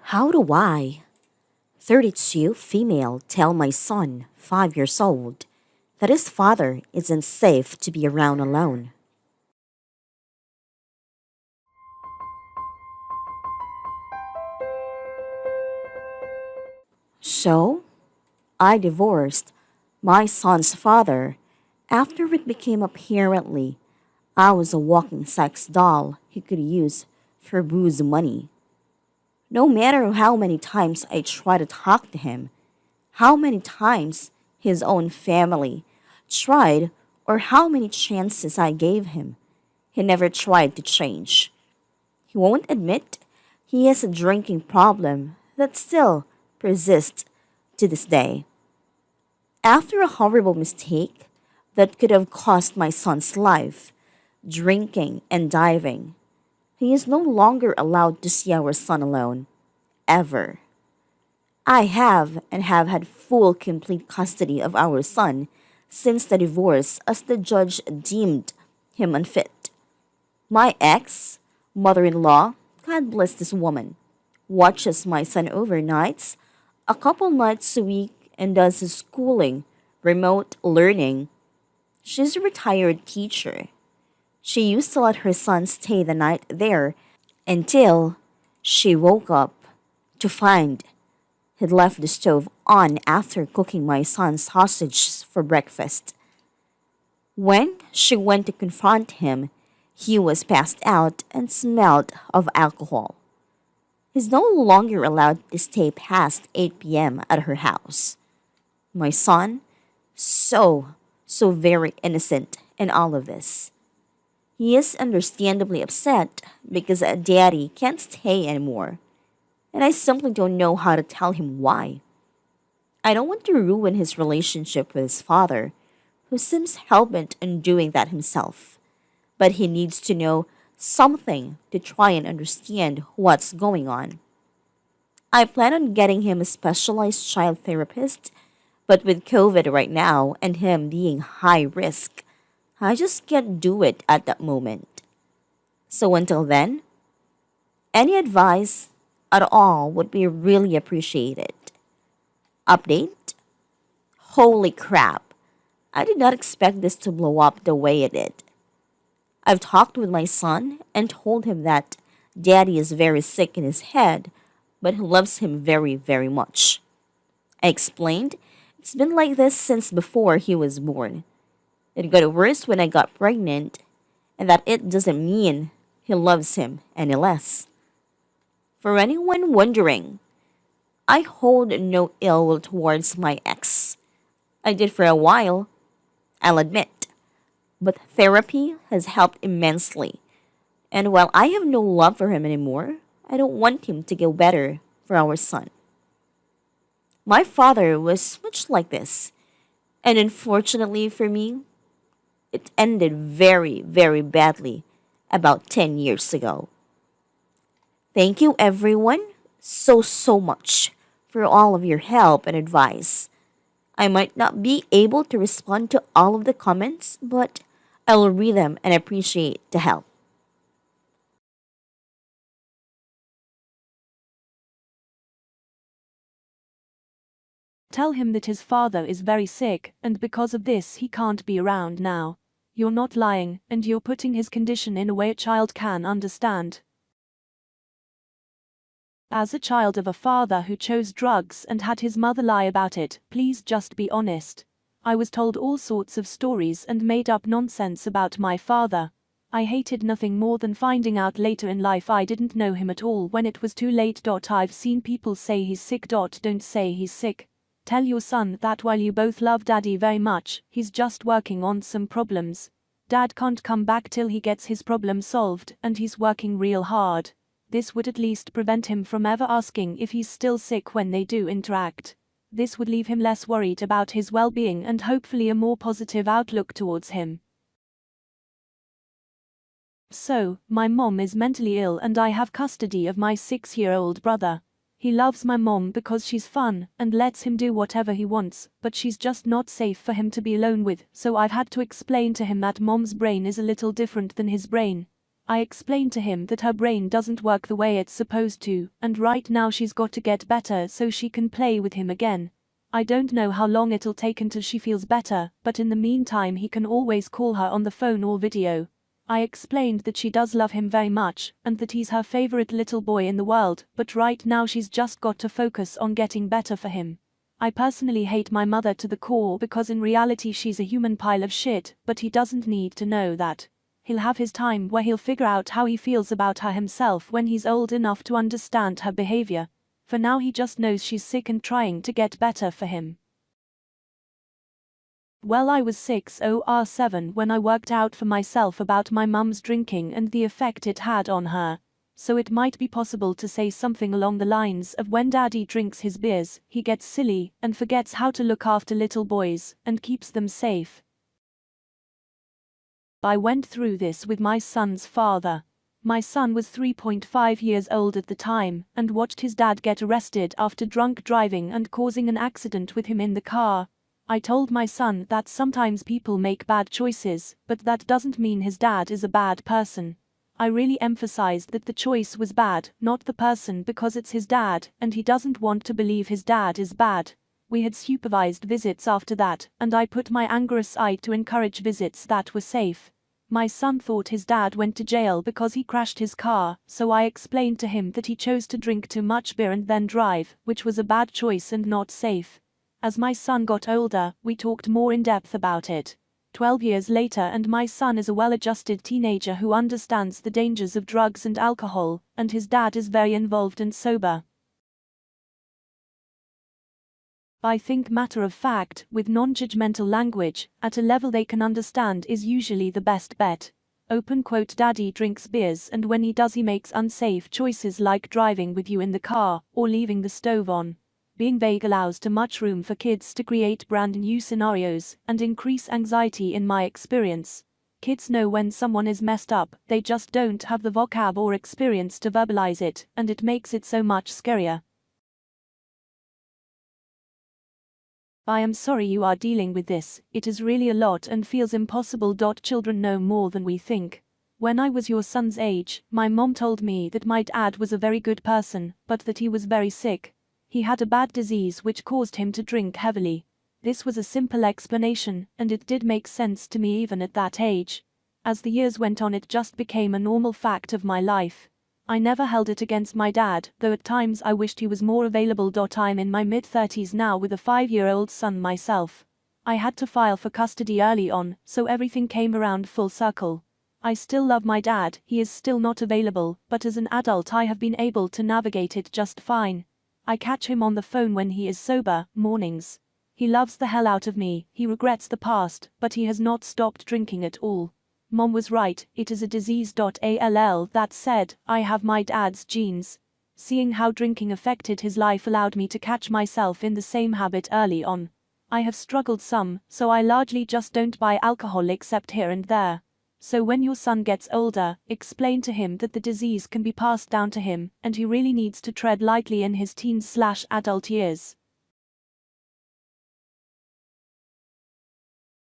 How do I, 32 female, tell my son, 5 years old, that his father isn't safe to be around alone? So, I divorced my son's father after it became apparently I was a walking sex doll he could use for booze money. No matter how many times I tried to talk to him, how many times his own family tried, or how many chances I gave him, he never tried to change. He won't admit he has a drinking problem that still persists to this day. After a horrible mistake that could have cost my son's life, drinking and diving, he is no longer allowed to see our son alone, ever. I have and have had full complete custody of our son since the divorce as the judge deemed him unfit. My ex, mother in law, God bless this woman, watches my son overnights, a couple nights a week, and does his schooling, remote learning. She's a retired teacher. She used to let her son stay the night there until she woke up to find he'd left the stove on after cooking my son's sausages for breakfast. When she went to confront him, he was passed out and smelled of alcohol. He's no longer allowed to stay past 8 p.m. at her house. My son, so very innocent in all of this. He is understandably upset because daddy can't stay anymore, and I simply don't know how to tell him why. I don't want to ruin his relationship with his father, who seems hell-bent on doing that himself, but he needs to know something to try and understand what's going on. I plan on getting him a specialized child therapist, but with COVID right now and him being high risk, I just can't do it at that moment. So until then, any advice at all would be really appreciated. Update? Holy crap! I did not expect this to blow up the way it did. I've talked with my son and told him that daddy is very sick in his head, but he loves him very, very much. I explained it's been like this since before he was born. It got worse when I got pregnant, and that it doesn't mean he loves him any less. For anyone wondering, I hold no ill will towards my ex. I did for a while, I'll admit, but therapy has helped immensely. And while I have no love for him anymore, I don't want him to go better for our son. My father was much like this, and unfortunately for me, it ended very, very badly about 10 years ago. Thank you, everyone, so much for all of your help and advice. I might not be able to respond to all of the comments, but I will read them and appreciate the help. Tell him that his father is very sick, and because of this he can't be around now. You're not lying, and you're putting his condition in a way a child can understand. As a child of a father who chose drugs and had his mother lie about it, please just be honest. I was told all sorts of stories and made up nonsense about my father. I hated nothing more than finding out later in life I didn't know him at all when it was too late. I've seen people say he's sick. Don't say he's sick. Tell your son that while you both love daddy very much, he's just working on some problems. Dad can't come back till he gets his problem solved, and he's working real hard. This would at least prevent him from ever asking if he's still sick when they do interact. This would leave him less worried about his well-being and hopefully a more positive outlook towards him. So, my mom is mentally ill and I have custody of my 6-year-old brother. He loves my mom because she's fun and lets him do whatever he wants, but she's just not safe for him to be alone with, so I've had to explain to him that mom's brain is a little different than his brain. I explained to him that her brain doesn't work the way it's supposed to, and right now she's got to get better so she can play with him again. I don't know how long it'll take until she feels better, but in the meantime he can always call her on the phone or video. I explained that she does love him very much, and that he's her favorite little boy in the world, but right now she's just got to focus on getting better for him. I personally hate my mother to the core because in reality she's a human pile of shit, but he doesn't need to know that. He'll have his time where he'll figure out how he feels about her himself when he's old enough to understand her behavior. For now he just knows she's sick and trying to get better for him. Well, I was 6 or 7 when I worked out for myself about my mum's drinking and the effect it had on her. So it might be possible to say something along the lines of when daddy drinks his beers, he gets silly and forgets how to look after little boys and keeps them safe. I went through this with my son's father. My son was 3.5 years old at the time and watched his dad get arrested after drunk driving and causing an accident with him in the car. I told my son that sometimes people make bad choices, but that doesn't mean his dad is a bad person. I really emphasized that the choice was bad, not the person, because it's his dad, and he doesn't want to believe his dad is bad. We had supervised visits after that, and I put my anger aside to encourage visits that were safe. My son thought his dad went to jail because he crashed his car, so I explained to him that he chose to drink too much beer and then drive, which was a bad choice and not safe. As my son got older, we talked more in depth about it. 12 years later and my son is a well-adjusted teenager who understands the dangers of drugs and alcohol, and his dad is very involved and sober. I think matter of fact, with non-judgmental language, at a level they can understand is usually the best bet. Open quote, daddy drinks beers and when he does he makes unsafe choices like driving with you in the car, or leaving the stove on. Being vague allows too much room for kids to create brand new scenarios and increase anxiety in my experience. Kids know when someone is messed up, they just don't have the vocab or experience to verbalize it, and it makes it so much scarier. I am sorry you are dealing with this, it is really a lot and feels impossible. Children know more than we think. When I was your son's age, my mom told me that my dad was a very good person, but that he was very sick. He had a bad disease which caused him to drink heavily. This was a simple explanation, and it did make sense to me even at that age. As the years went on, it just became a normal fact of my life. I never held it against my dad, though at times I wished he was more available. I'm in my mid-30s now with a 5-year-old son myself. I had to file for custody early on, so everything came around full circle. I still love my dad, he is still not available, but as an adult I have been able to navigate it just fine. I catch him on the phone when he is sober, mornings. He loves the hell out of me, he regrets the past, but he has not stopped drinking at all. Mom was right, it is a disease. That said, I have my dad's genes. Seeing how drinking affected his life allowed me to catch myself in the same habit early on. I have struggled some, so I largely just don't buy alcohol except here and there. So when your son gets older, explain to him that the disease can be passed down to him, and he really needs to tread lightly in his teens/adult years.